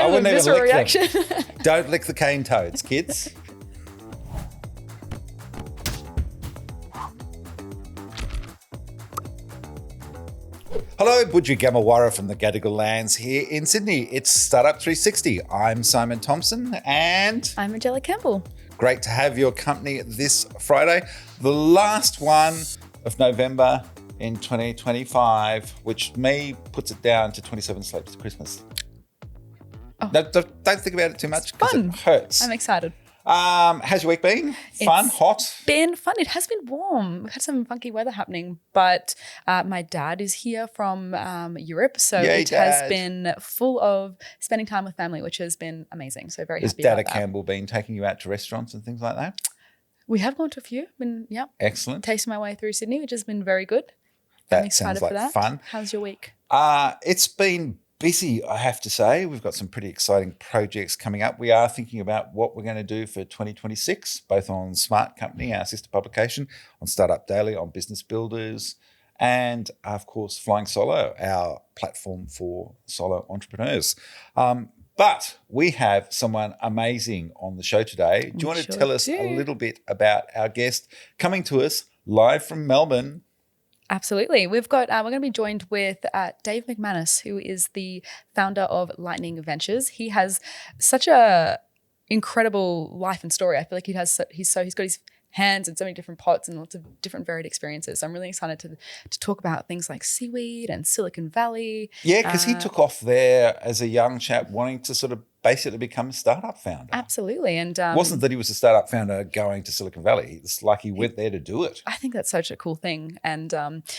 I wouldn't even visceral lick reaction. them. Don't lick the cane toads, kids. Hello, Budgie Gamawara from the Gadigal Lands here in Sydney. It's Startup 360. I'm Simon Thompson and I'm Angela Campbell. Great to have your company this Friday, the last one of November in 2025, which puts it down to 27 sleeps to Christmas. Oh. Don't think about it too much because it hurts. I'm excited. How's your week been? Fun? Hot? Been fun. It has been warm. We've had some funky weather happening, but my dad is here from Europe, so it has been full of spending time with family, which has been amazing. So very happy about that. Has Dada Campbell been taking you out to restaurants and things like that? We have gone to a few. Excellent. Tasting my way through Sydney, which has been very good. That sounds like fun. How's your week? It's been busy, I have to say. We've got some pretty exciting projects coming up. We are thinking about what we're going to do for 2026, both on Smart Company, our sister publication, on Startup Daily, on Business Builders, and of course, Flying Solo, our platform for solo entrepreneurs. But we have someone amazing on the show today. Do you want to tell us a little bit about our guest coming to us live from Melbourne? Absolutely. We're going to be joined with Dave McManus, who is the founder of Lightning Ventures. He has such a incredible life and story. I feel like he's got his hands in so many different pots and lots of different varied experiences. So I'm really excited to talk about things like seaweed and Silicon Valley. Yeah, because he took off there as a young chap wanting to sort of basically become a startup founder. Absolutely. And it wasn't that he was a startup founder going to Silicon Valley. It's like he went there to do it. I think that's such a cool thing. And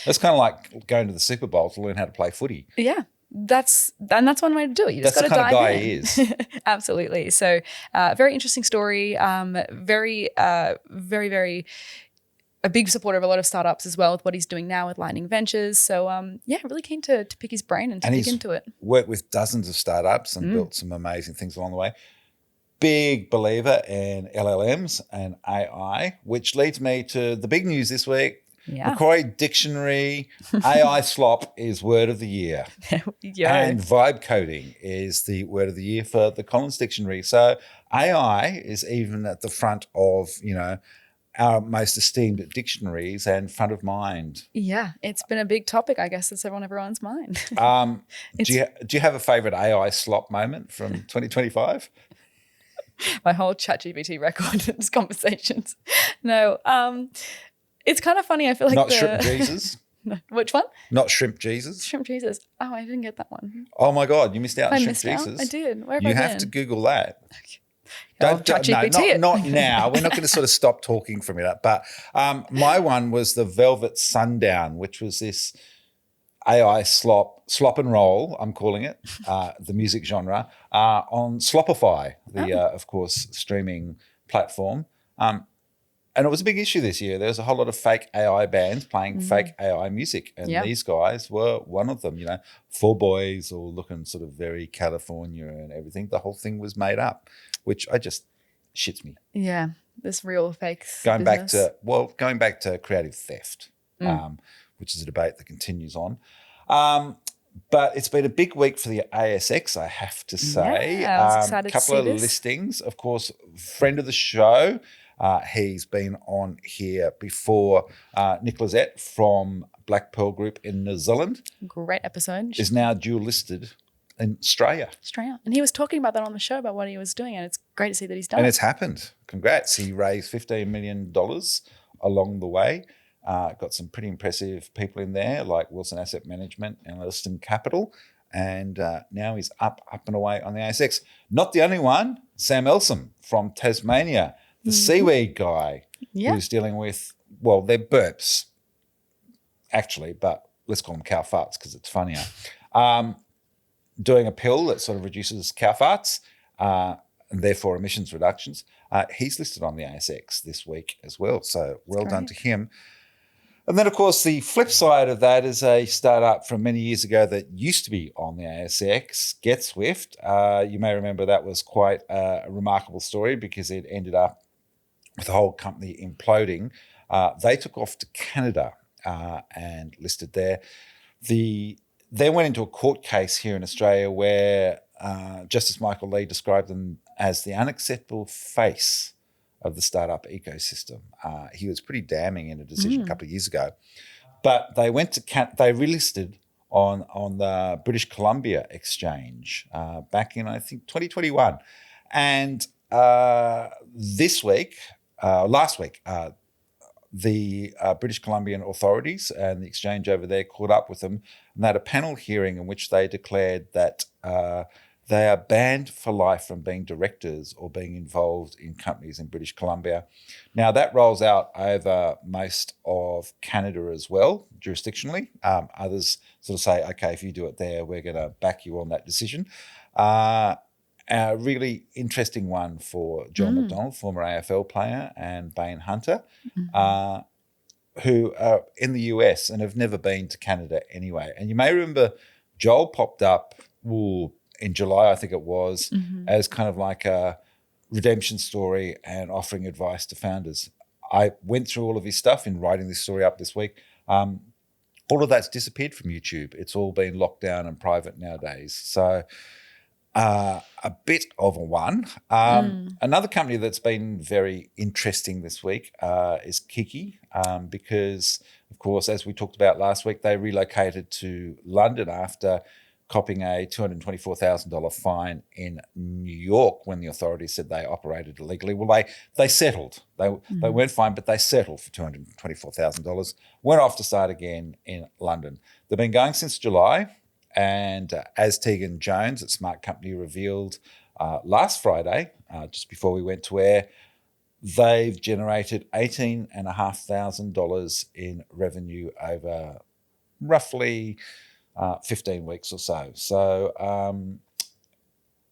it's kind of like going to the Super Bowl to learn how to play footy. Yeah. That's one way to do it. You just got to dive in. That's the kind of guy in. he is. Absolutely. So very interesting story. Very, very a big supporter of a lot of startups as well with what he's doing now with Lightning Ventures. So really keen to pick his brain and dig into it. Worked with dozens of startups and built some amazing things along the way. Big believer in LLMs and AI, which leads me to the big news this week. Yeah. Macquarie Dictionary, AI slop is word of the year. And vibe coding is the word of the year for the Collins Dictionary. So AI is even at the front of, our most esteemed dictionaries and front of mind. Yeah, it's been a big topic. I guess it's on everyone's mind. Do you have a favourite AI slop moment from 2025? My whole ChatGPT record and conversations. No, it's kind of funny. I feel like Not Shrimp Jesus. No, which one? Not Shrimp Jesus. Shrimp Jesus. Oh, I didn't get that one. Oh my God, you missed out on Shrimp Jesus. I did. Where have you I have been? to Google that. Okay. Not now. We're not going to sort of stop talking from it. But my one was the Velvet Sundown, which was this AI slop and roll, I'm calling it, the music genre, on Slopify, of course, streaming platform. And it was a big issue this year. There was a whole lot of fake AI bands playing fake AI music. And these guys were one of them, four boys all looking sort of very California and everything. The whole thing was made up, which just shits me. Yeah, this real fake going back to creative theft, which is a debate that continues on. But it's been a big week for the ASX, I have to say. Yeah, I was excited to see couple of listings. Of course, friend of the show, he's been on here before. Nick Lizette from Black Pearl Group in New Zealand. Great episode. Is now dual listed in Australia. And he was talking about that on the show about what he was doing, and it's great to see that he's done it. And it's happened. Congrats. He raised $15 million along the way. Got some pretty impressive people in there like Wilson Asset Management and Elliston Capital. And now he's up and away on the ASX. Not the only one, Sam Elsom from Tasmania, the seaweed guy who's dealing with, they're burps, actually, but let's call them cow farts because it's funnier. Doing a pill that sort of reduces cow farts and therefore emissions reductions. He's listed on the ASX this week as well. So well done to him. And then, of course, the flip side of that is a startup from many years ago that used to be on the ASX, GetSwift. You may remember that was quite a remarkable story because it ended up with the whole company imploding. They took off to Canada and listed there. They went into a court case here in Australia where Justice Michael Lee described them as the unacceptable face of the startup ecosystem. He was pretty damning in a decision a couple of years ago. But they went to they relisted on the British Columbia exchange back in, I think, 2021. And last week, the British Columbian authorities and the exchange over there caught up with them, and they had a panel hearing in which they declared that they are banned for life from being directors or being involved in companies in British Columbia. Now, that rolls out over most of Canada as well, jurisdictionally. Others sort of say, okay, if you do it there, we're going to back you on that decision. A really interesting one for John McDonald, former AFL player, and Bain Hunter, who are in the US and have never been to Canada anyway. And you may remember Joel popped up in July, I think it was, as kind of like a redemption story and offering advice to founders. I went through all of his stuff in writing this story up this week. All of that's disappeared from YouTube. It's all been locked down and private nowadays. So a bit of a one. Another company that's been very interesting this week is Kiki, because, of course, as we talked about last week, they relocated to London after copping a $224,000 fine in New York when the authorities said they operated illegally. Well, they settled. They weren't fined, but they settled for $224,000. Went off to start again in London. They've been going since July, and as Tegan Jones at Smart Company revealed last Friday, just before we went to air, they've generated $18,500 in revenue over roughly 15 weeks or so. So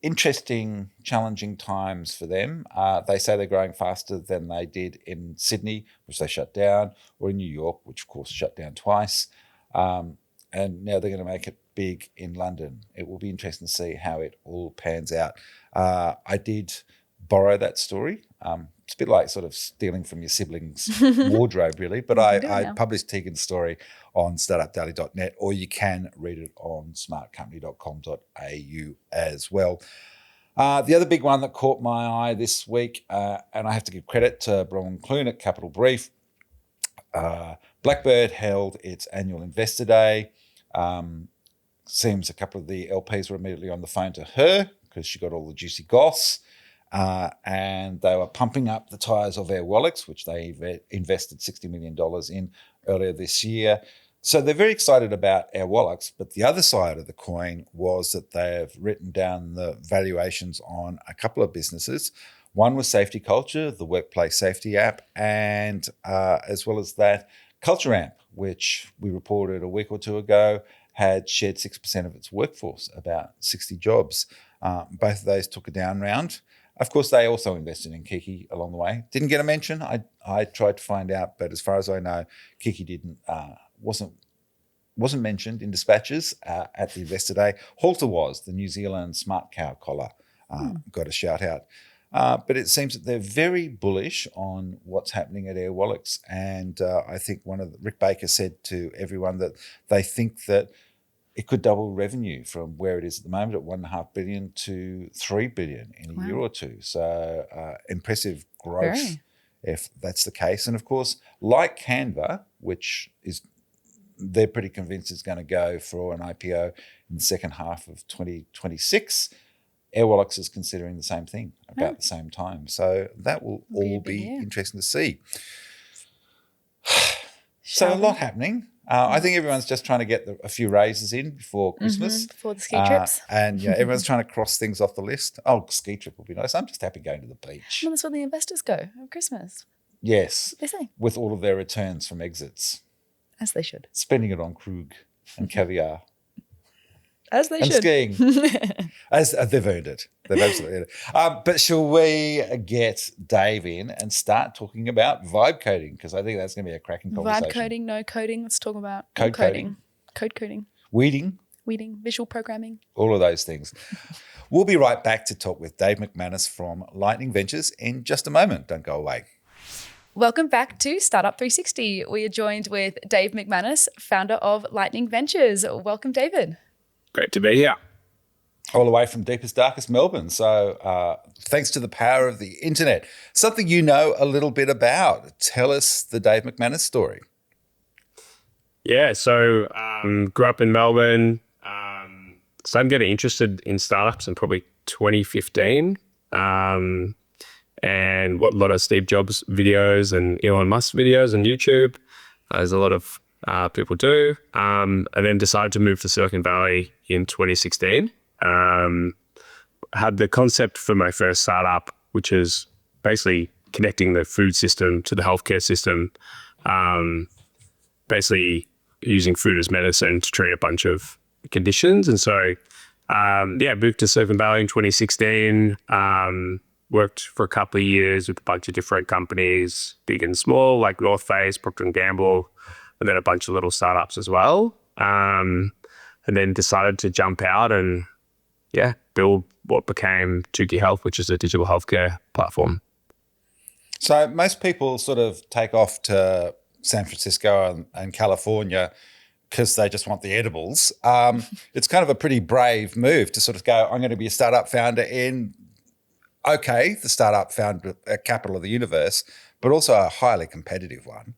interesting, challenging times for them. They say they're growing faster than they did in Sydney, which they shut down, or in New York, which of course shut down twice. And now they're going to make it big in London. It will be interesting to see how it all pans out. I did borrow that story. It's a bit like sort of stealing from your siblings' wardrobe, really. But I published Tegan's story on startupdaily.net, or you can read it on smartcompany.com.au as well. The other big one that caught my eye this week, and I have to give credit to Bronwyn Clune at Capital Brief, Blackbird held its annual Investor Day. Seems a couple of the LPs were immediately on the phone to her because she got all the juicy goss. And they were pumping up the tyres of Airwallex, which they invested $60 million in earlier this year. So they're very excited about Airwallex, but the other side of the coin was that they have written down the valuations on a couple of businesses. One was Safety Culture, the workplace safety app, and as well as that, Culture Amp, which we reported a week or two ago, had shed 6% of its workforce, about 60 jobs. Both of those took a down round. Of course, they also invested in Kiki along the way. Didn't get a mention. I tried to find out, but as far as I know, Kiki wasn't mentioned in dispatches at the Investor Day. Halter was, the New Zealand smart cow collar, got a shout out. But it seems that they're very bullish on what's happening at Airwallex. And I think Rick Baker said to everyone that they think that it could double revenue from where it is at the moment at $1.5 billion to $3 billion in a year or two. So impressive growth if that's the case. And of course, like Canva, which is they're pretty convinced is going to go for an IPO in the second half of 2026. Airwallex is considering the same thing about the same time. So that will all be interesting to see. So a lot happening. I think everyone's just trying to get a few raises in before Christmas. Before the ski trips. And everyone's trying to cross things off the list. Oh, ski trip will be nice. I'm just happy going to the beach. Well, that's where the investors go at Christmas. Yes. They say. With all of their returns from exits. As they should. Spending it on Krug and caviar. As they should. And skiing. As they've earned it. They've absolutely earned it. But shall we get Dave in and start talking about vibe coding? Because I think that's going to be a cracking conversation. Vibe coding, no coding. Let's talk about code coding. Code coding. Weeding, visual programming. all of those things. We'll be right back to talk with Dave McManus from Lightning Ventures in just a moment. Don't go away. Welcome back to Startup 360. We are joined with Dave McManus, founder of Lightning Ventures. Welcome, David. Great to be here. all the way from deepest, darkest Melbourne. So thanks to the power of the internet. Something you know a little bit about. Tell us the Dave McManus story. Yeah, so grew up in Melbourne. Started getting interested in startups in probably 2015. And what a lot of Steve Jobs videos and Elon Musk videos on YouTube, as a lot of people do. And then decided to move to Silicon Valley in 2016. Had the concept for my first startup, which is basically connecting the food system to the healthcare system, basically using food as medicine to treat a bunch of conditions. And so, moved to Silicon Valley in 2016, worked for a couple of years with a bunch of different companies, big and small, like North Face, Procter & Gamble, and then a bunch of little startups as well. And then decided to jump out and, build what became 2Key Health, which is a digital healthcare platform. So most people sort of take off to San Francisco and California because they just want the edibles. It's kind of a pretty brave move to sort of go, I'm going to be a startup founder in, the startup founder capital of the universe, but also a highly competitive one.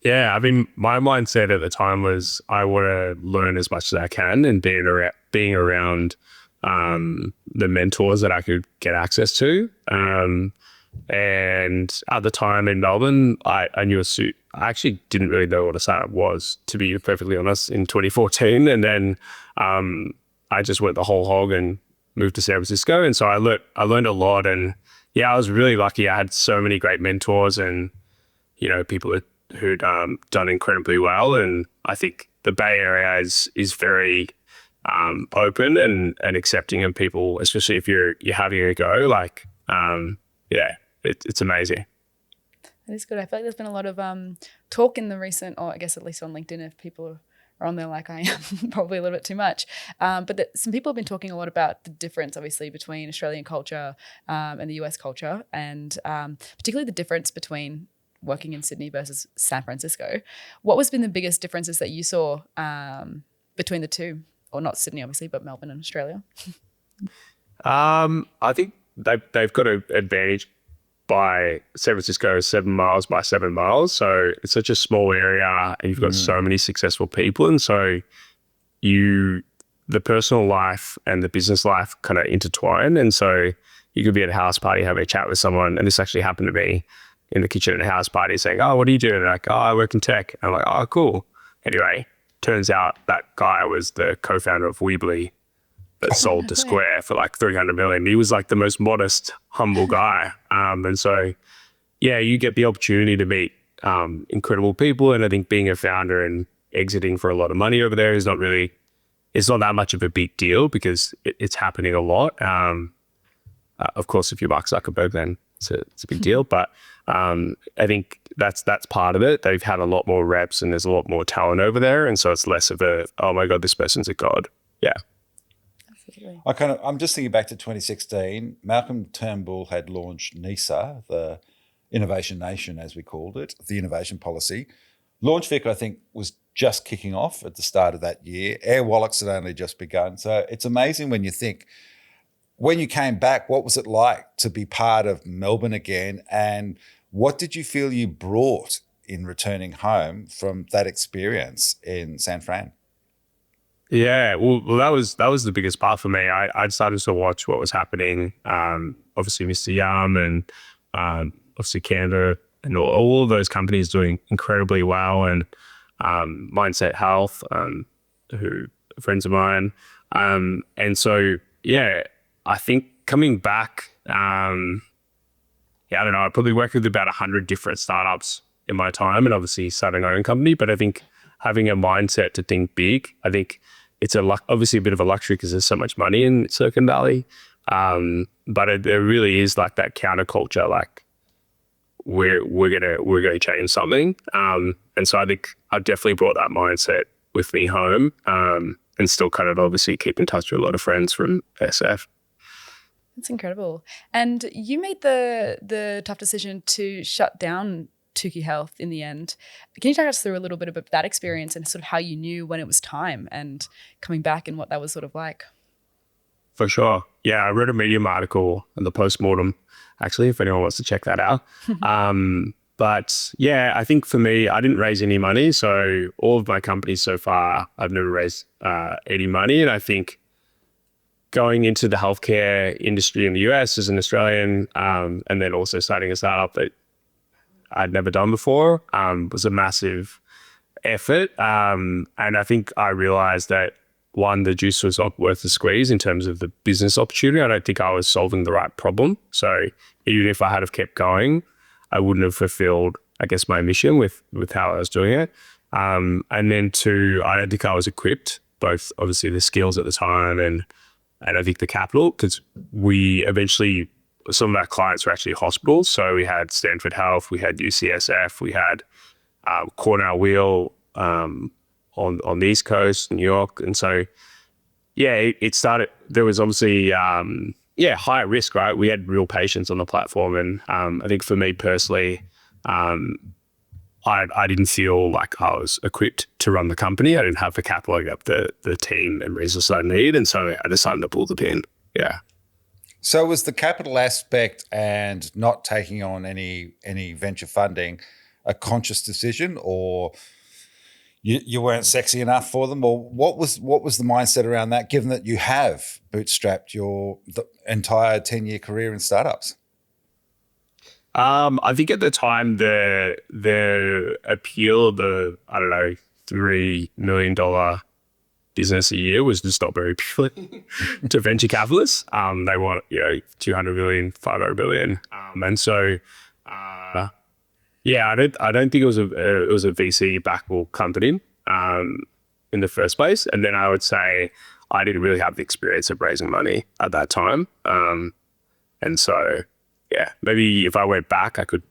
Yeah, I mean, my mindset at the time was I want to learn as much as I can, and being around the mentors that I could get access to. And at the time in Melbourne, I knew I actually didn't really know what a startup was, to be perfectly honest, in 2014. And then I just went the whole hog and moved to San Francisco. And so I learned a lot. And I was really lucky. I had so many great mentors and, people who'd done incredibly well. And I think the Bay Area is very open and accepting of people, especially if you're having a go. Like, it's amazing. That is good. I feel like there's been a lot of talk in the recent, or I guess at least on LinkedIn, if people are on there like I am, probably a little bit too much. But some people have been talking a lot about the difference, obviously, between Australian culture and the US culture, and particularly the difference between working in Sydney versus San Francisco. What has been the biggest differences that you saw between the two? Or not Sydney, obviously, but Melbourne and Australia? I think they've got an advantage by San Francisco is 7 miles by 7 miles. So it's such a small area and you've got so many successful people. And so the personal life and the business life kind of intertwine. And so you could be at a house party, having a chat with someone. And this actually happened to me in the kitchen at a house party saying, oh, what do you do? And they're like, oh, I work in tech. And I'm like, oh, cool. Anyway, turns out that guy was the co-founder of Weebly that sold to Square for like 300 million. He was like the most modest, humble guy. And so, you get the opportunity to meet incredible people. And I think being a founder and exiting for a lot of money over there is it's not that much of a big deal because it's happening a lot. Of course, if you're Mark Zuckerberg, then it's a big deal. But I think that's part of it. They've had a lot more reps and there's a lot more talent over there. And so it's less of a, oh my God, this person's a god. Yeah. Absolutely. I'm just thinking back to 2016. Malcolm Turnbull had launched NISA, the Innovation Nation, as we called it, the innovation policy. LaunchVic, I think, was just kicking off at the start of that year. Air Wallets had only just begun. So it's amazing when you think, when you came back, what was it like to be part of Melbourne again? And what did you feel you brought in returning home from that experience in San Fran? Yeah, well, that was the biggest part for me. I started to watch what was happening. Obviously, Mr. Yum and obviously Canada and all of those companies doing incredibly well, and Mindset Health, who are friends of mine, and so I think coming back, I don't know. I probably worked with about 100 different startups in my time, and obviously starting my own company. But I think having a mindset to think big, I think it's obviously a bit of a luxury because there's so much money in Silicon Valley. But there really is like that counterculture, like we're gonna change something. And so I think I definitely brought that mindset with me home, and still kind of obviously keep in touch with a lot of friends from SF. That's incredible. And you made the tough decision to shut down Tukey Health in the end. Can you take us through a little bit about that experience and sort of how you knew when it was time and coming back and what that was sort of like? For sure. Yeah, I read a Medium article in the postmortem, actually, if anyone wants to check that out. But yeah, I think for me, I didn't raise any money. So all of my companies so far, I've never raised any money. And I think going into the healthcare industry in the US as an Australian, and then also starting a startup that I'd never done before, was a massive effort. And I think I realized that one, the juice was not worth the squeeze in terms of the business opportunity. I don't think I was solving the right problem. So even if I had have kept going, I wouldn't have fulfilled, I guess, my mission with how I was doing it. And then two, I don't think I was equipped, both obviously the skills at the time and I think the capital, because we eventually, some of our clients were actually hospitals. So we had Stanford Health, we had UCSF, we had Cornell Wheel on the East Coast, New York. And so, yeah, it started, there was obviously, high risk, right? We had real patients on the platform. And I think for me personally, I didn't feel like I was equipped to run the company. I didn't have the capital, the team and resources I need. And so I decided to pull the pin. Yeah. So was the capital aspect and not taking on any venture funding a conscious decision, or you weren't sexy enough for them, or what was the mindset around that, given that you have bootstrapped the entire 10-year career in startups? I think at the time the appeal of the, I don't know, $3 million business a year was just not very appealing to venture capitalists. They want, 200 million, 500 billion. And so, I don't think it was a VC backable company in the first place. And then I would say I didn't really have the experience of raising money at that time. And so, maybe if I went back, I could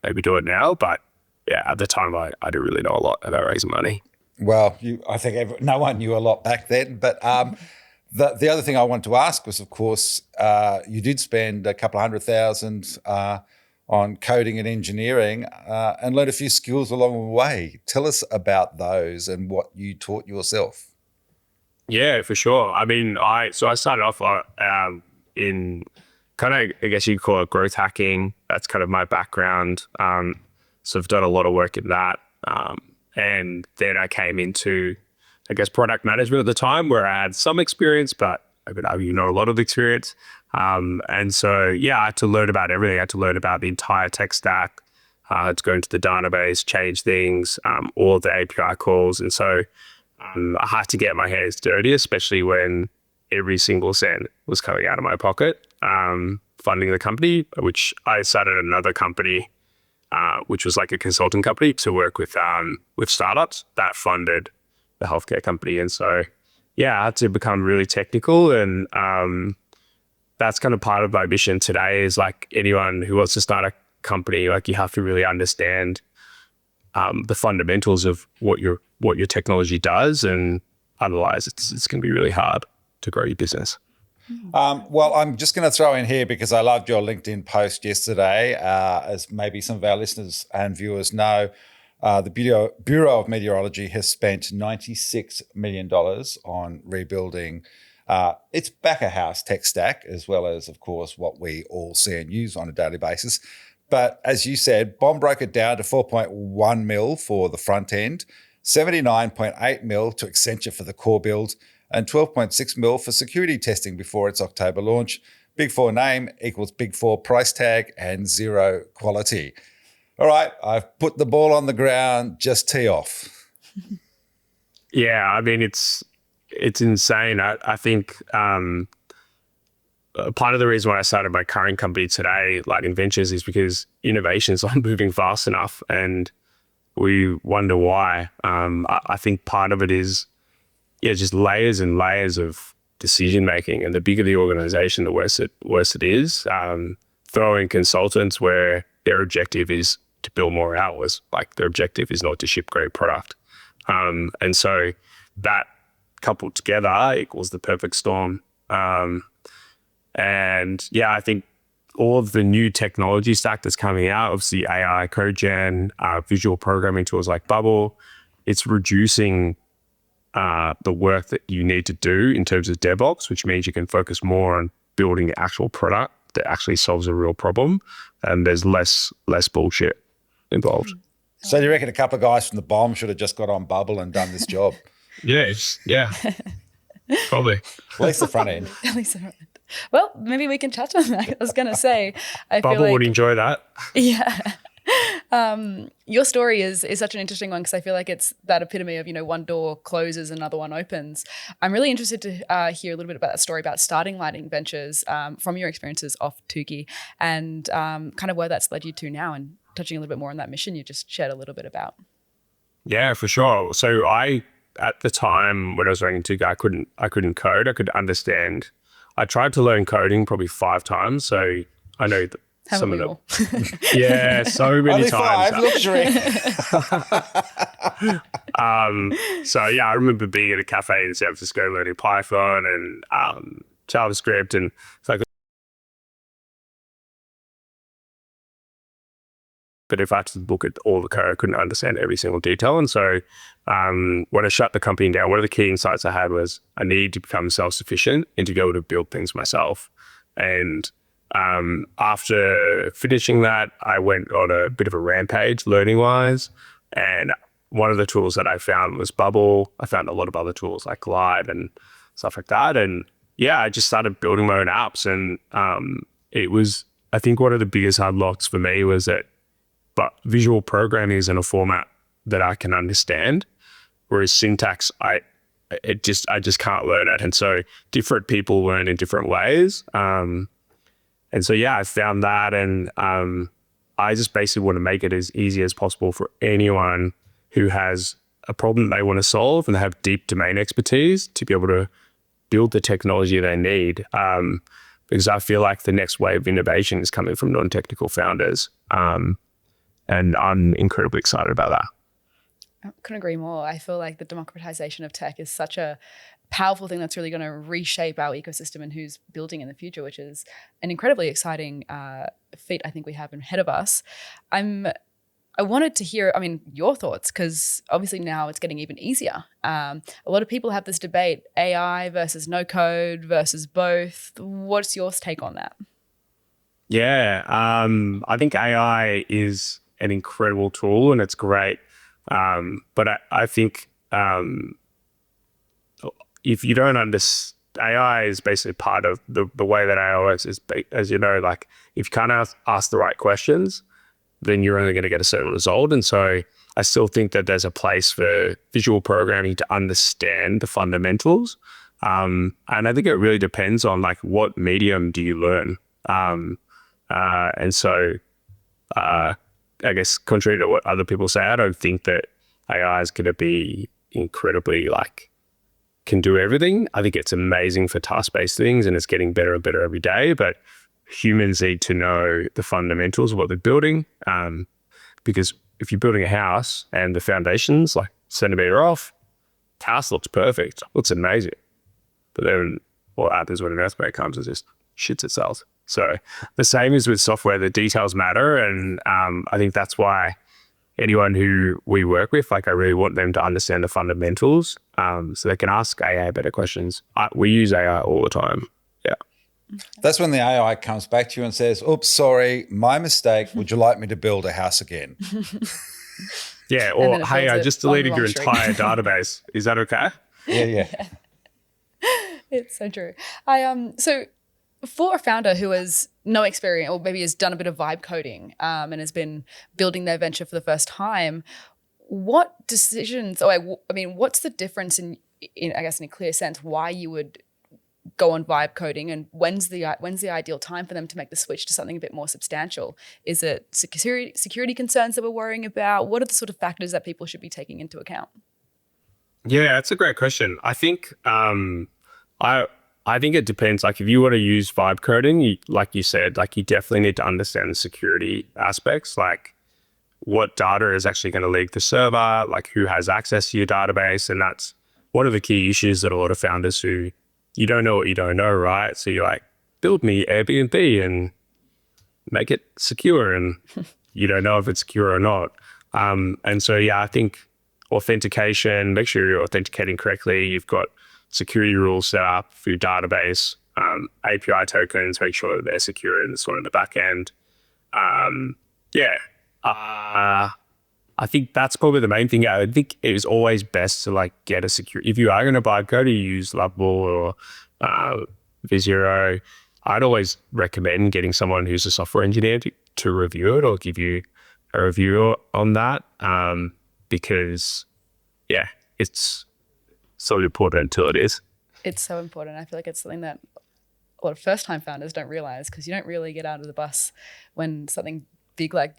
maybe do it now. But yeah, at the time, I didn't really know a lot about raising money. Well, I think no one knew a lot back then. But the other thing I wanted to ask was, of course, you did spend a couple of $100,000 on coding and engineering and learned a few skills along the way. Tell us about those and what you taught yourself. Yeah, for sure. I mean, I started off in kind of, I guess you'd call it growth hacking. That's kind of my background. So I've done a lot of work in that. And then I came into, I guess, product management at the time, where I had some experience, but I could argue a lot of experience. And so, I had to learn about everything. I had to learn about the entire tech stack, to go into the database, change things, all of the API calls. And so I had to get my hands dirty, especially when every single cent was coming out of my pocket, funding the company, which I started another company, which was like a consulting company to work with startups that funded the healthcare company. And so, I had to become really technical. And that's kind of part of my mission today is, like, anyone who wants to start a company, like, you have to really understand the fundamentals of what your technology does. And otherwise it's going to be really hard to grow your business. Well, I'm just going to throw in here, because I loved your LinkedIn post yesterday. As maybe some of our listeners and viewers know, the Bureau of Meteorology has spent $96 million on rebuilding its back-of-house tech stack, as well as, of course, what we all see and use on a daily basis. But as you said, Bond broke it down to 4.1 mil for the front end, 79.8 mil to Accenture for the core build, and 12.6 mil for security testing before its October launch. Big Four name equals Big Four price tag and zero quality. All right, I've put the ball on the ground, just tee off. Yeah, I mean, it's insane. I think part of the reason why I started my current company today, Lightning Ventures, is because innovation's not moving fast enough, and we wonder why. I think part of it is, just layers and layers of decision making, and the bigger the organization, the worse it is. Throwing consultants where their objective is to bill more hours, like their objective is not to ship great product, and so that coupled together equals the perfect storm. And I think all of the new technology stack that's coming out, obviously AI, code gen, visual programming tools like Bubble, it's reducing the work that you need to do in terms of DevOps, which means you can focus more on building an actual product that actually solves a real problem, and there's less bullshit involved. So do you reckon a couple of guys from the bomb should have just got on Bubble and done this job? Yeah, probably. At least the front end. At least the front end. Well, maybe we can touch on that. I was going to say, I Bubble feel like, would enjoy that. Yeah. Your story is such an interesting one because I feel like it's that epitome of, one door closes, another one opens. I'm really interested to hear a little bit about that story about starting Lightning Ventures from your experiences off Tukey and kind of where that's led you to now, and touching a little bit more on that mission you just shared a little bit about. Yeah, for sure. So at the time when I was running Tukey, I couldn't code. I could understand. I tried to learn coding probably 5 times. So I know that some of them. Yeah, so many Only times. 5, luxury. So yeah, I remember being at a cafe in San Francisco learning Python and JavaScript, and it's like, but if I had to look at all the code, I couldn't understand every single detail. And so when I shut the company down, one of the key insights I had was I need to become self-sufficient and to be able to build things myself. And after finishing that, I went on a bit of a rampage learning-wise. And one of the tools that I found was Bubble. I found a lot of other tools like Glide and stuff like that. And yeah, I just started building my own apps. And it was, I think one of the biggest unlocks for me was that visual programming is in a format that I can understand, whereas syntax, I just can't learn it. And so different people learn in different ways. And so, yeah, I found that, and I just basically want to make it as easy as possible for anyone who has a problem they want to solve and they have deep domain expertise to be able to build the technology they need. Because I feel like the next wave of innovation is coming from non-technical founders. And I'm incredibly excited about that. I couldn't agree more. I feel like the democratization of tech is such a powerful thing that's really going to reshape our ecosystem and who's building in the future, which is an incredibly exciting feat I think we have ahead of us. I wanted to hear, your thoughts, because obviously now it's getting even easier. A lot of people have this debate, AI versus no code versus both. What's your take on that? Yeah, I think AI is an incredible tool and it's great. But I think if you don't understand, AI is basically part of the way that AI works is, as you know, like if you can't ask the right questions, then you're only going to get a certain result. And so I still think that there's a place for visual programming to understand the fundamentals. And I think it really depends on like what medium do you learn. And so I guess contrary to what other people say, I don't think that AI is going to be incredibly can do everything. I think it's amazing for task-based things and it's getting better and better every day, but humans need to know the fundamentals of what they're building. Because if you're building a house and the foundation's like centimeter off, house looks perfect, looks amazing. But then what happens when an earthquake comes and just shits itself. So the same is with software, the details matter. And I think that's why anyone who we work with, I really want them to understand the fundamentals so they can ask AI better questions. We use AI all the time. Yeah. That's when the AI comes back to you and says, oops, sorry, my mistake. Would you like me to build a house again? Yeah. Or, hey, I just deleted your entire database. Is that okay? Yeah. It's so true. So for a founder who has no experience or maybe has done a bit of vibe coding and has been building their venture for the first time, what decisions, what's the difference in I guess in a clear sense, why you would go on vibe coding, and when's the ideal time for them to make the switch to something a bit more substantial? Is it security concerns that we're worrying about? What are the sort of factors that people should be taking into account? Yeah, that's a great question. I think I think it depends. If you want to use vibe coding, like you said, you definitely need to understand the security aspects, what data is actually going to leak the server, who has access to your database. And that's one of the key issues that a lot of founders who you don't know what you don't know, right? So you're build me Airbnb and make it secure, and you don't know if it's secure or not. And so, yeah, I think authentication, make sure you're authenticating correctly. You've got security rules set up for your database, API tokens, make sure that they're secure and it's one in the back end. I think that's probably the main thing. I think it is always best to like get a secure, if you are going to buy code, you use Lovable or Vizero. I'd always recommend getting someone who's a software engineer to review it or give you a review on that, because yeah, it's so important until it is. It's so important. I feel like it's something that a lot of first-time founders don't realize, because you don't really get out of the bus when something big like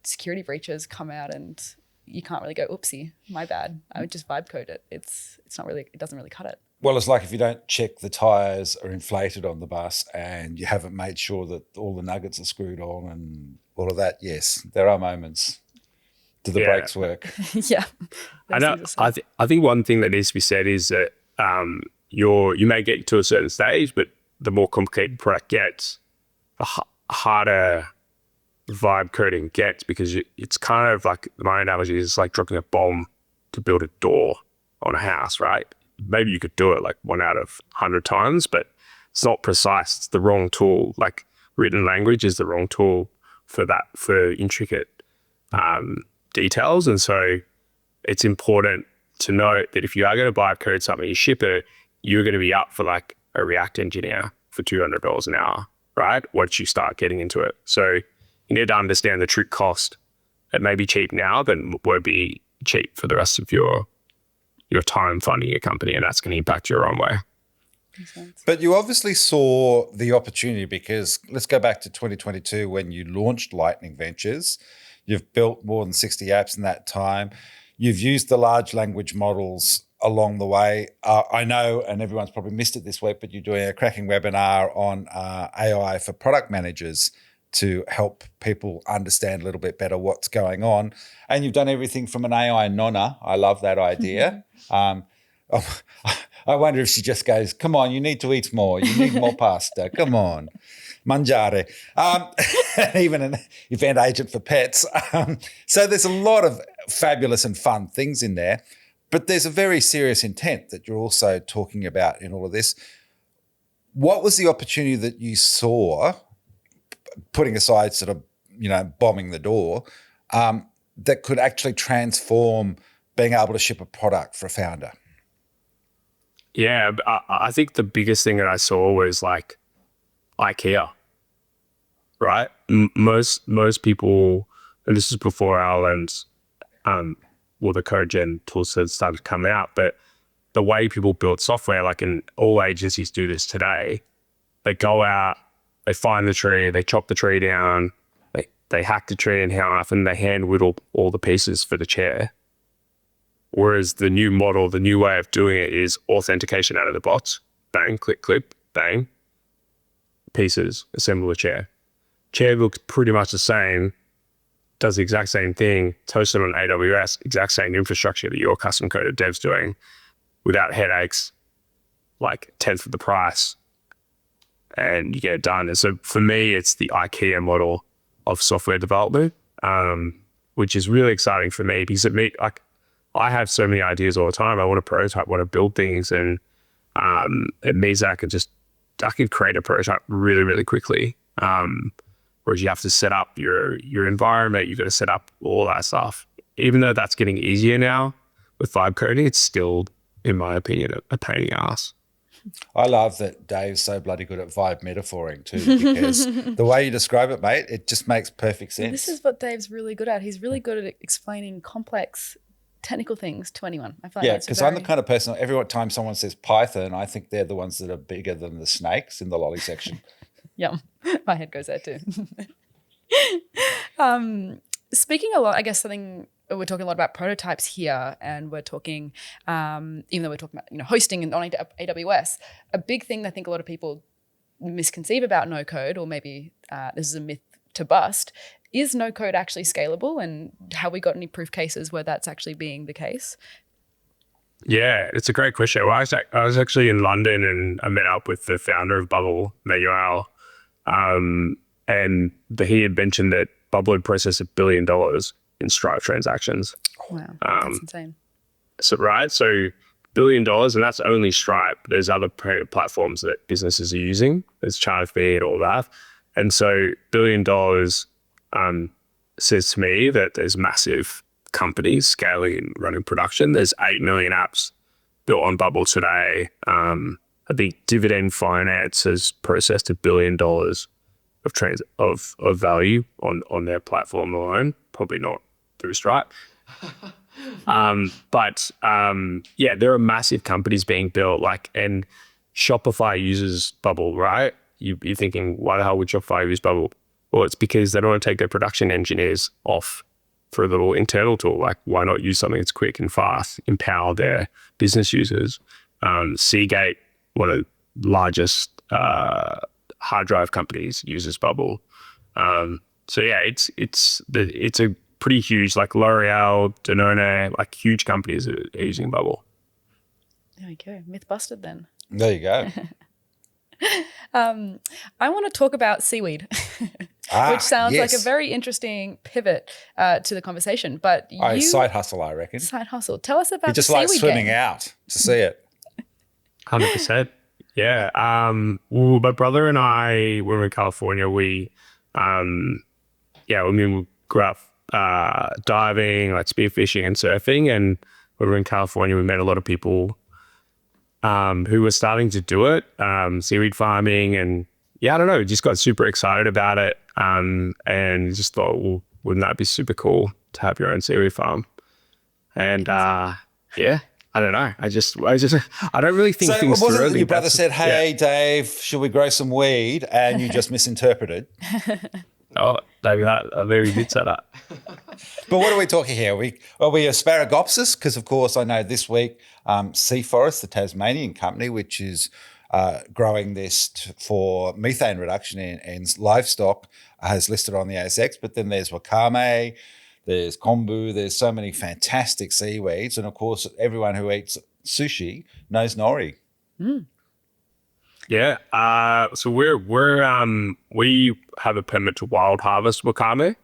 security breaches come out and you can't really go, oopsie, my bad. I would just vibe code it. It's not really, it doesn't really cut it. Well, it's like if you don't check the tyres are inflated on the bus and you haven't made sure that all the nuggets are screwed on and all of that. Yes, there are moments. Do the brakes work? Yeah. I know. I think one thing that needs to be said is that you may get to a certain stage, but the more complicated product gets, the harder vibe coding gets, because it's kind of like, my analogy is like dropping a bomb to build a door on a house, right? Maybe you could do it like 1 out of 100 times, but it's not precise. It's the wrong tool. Like written language is the wrong tool for that, for intricate details. And so it's important to note that if you are going to vibe code something, you ship it, you're going to be up for like a React engineer for $200 an hour, right? Once you start getting into it. So you need to understand the true cost. It may be cheap now, but won't be cheap for the rest of your time funding your company, and that's going to impact your own way. But you obviously saw the opportunity, because let's go back to 2022 when you launched Lightning Ventures. You've built more than 60 apps in that time. You've used the large language models along the way. I know, and everyone's probably missed it this week, but you're doing a cracking webinar on AI for product managers to help people understand a little bit better what's going on. And you've done everything from an AI nonna. I love that idea. I wonder if she just goes, come on, you need to eat more. You need more pasta. Come on. Mangiare. Even an event agent for pets. So there's a lot of fabulous and fun things in there, but there's a very serious intent that you're also talking about in all of this. What was the opportunity that you saw, putting aside sort of, bombing the door, that could actually transform being able to ship a product for a founder? Yeah, I think the biggest thing that I saw was like IKEA, right? Most people, and this is before Ireland, the code gen tools had started to come out, but the way people build software, like in all agencies do this today, they go out, they find the tree, they chop the tree down, they hack the tree in half, and they hand whittle all the pieces for the chair. Whereas the new model, the new way of doing it is authentication out of the box. Bang, click, clip, bang. Pieces, assemble a chair. Chair looks pretty much the same, does the exact same thing, it's hosted on AWS, exact same infrastructure that your custom coded dev's doing, without headaches, like 1/10 of the price, and you get it done. And so for me, it's the IKEA model of software development, which is really exciting for me, because I have so many ideas all the time. I want to prototype, want to build things, and it means that I can create a prototype really, really quickly. Whereas you have to set up your environment, you've got to set up all that stuff. Even though that's getting easier now with vibe coding, it's still, in my opinion, a pain in the ass. I love that Dave's so bloody good at vibe metaphoring too, because the way you describe it, mate, it just makes perfect sense. This is what Dave's really good at. He's really good at explaining complex technical things to anyone. I find because I'm the kind of person, every time someone says Python, I think they're the ones that are bigger than the snakes in the lolly section. Yum. My head goes there too. Speaking a lot, I guess we're talking a lot about prototypes here, and we're talking, even though we're talking about hosting and on AWS, a big thing that I think a lot of people misconceive about no code, or maybe this is a myth to bust, is no code actually scalable, and have we got any proof cases where that's actually being the case? Yeah, it's a great question. Well, I was actually in London, and I met up with the founder of Bubble, Manuel. he had mentioned that Bubble had processed $1 billion in Stripe transactions. Wow, that's insane. So $1 billion, and that's only Stripe. There's other payment platforms that businesses are using. There's ChargeFee and all that. And so $1 billion says to me that there's massive companies scaling and running production. There's 8 million apps built on Bubble today. I think Dividend Finance has processed $1 billion of value on their platform alone. Probably not through Stripe. But there are massive companies being built, and Shopify uses Bubble, right? You're thinking, why the hell would Shopify use Bubble? Well, it's because they don't want to take their production engineers off for a little internal tool. Like, why not use something that's quick and fast, empower their business users? Seagate, one of the largest hard drive companies, uses Bubble. It's a pretty huge, like L'Oreal, Danone, like huge companies are using Bubble. There we go. Myth busted then. There you go. I want to talk about seaweed, which sounds like a very interesting pivot to the conversation. But side hustle, I reckon. Side hustle. Tell us about you just the like seaweed swimming game. out to see it. 100%. Yeah. My brother and I, when we were in California, we grew up diving, like spearfishing and surfing. And when we were in California, we met a lot of people who were starting to do it, seaweed farming. And I don't know, just got super excited about it. And just thought, well, wouldn't that be super cool to have your own seaweed farm? And I don't know. I don't really think things through. Wasn't it your brother said, hey, Dave, should we grow some weed? And you just misinterpreted. Oh, maybe he did say that. But what are we talking here? Are we Asparagopsis? Because, of course, I know this week Sea Forest, the Tasmanian company, which is growing this for methane reduction in livestock, has listed on the ASX. But then there's wakame, there's kombu, there's so many fantastic seaweeds. And, of course, everyone who eats sushi knows nori. Mm. Yeah. So we have a permit to wild harvest wakame,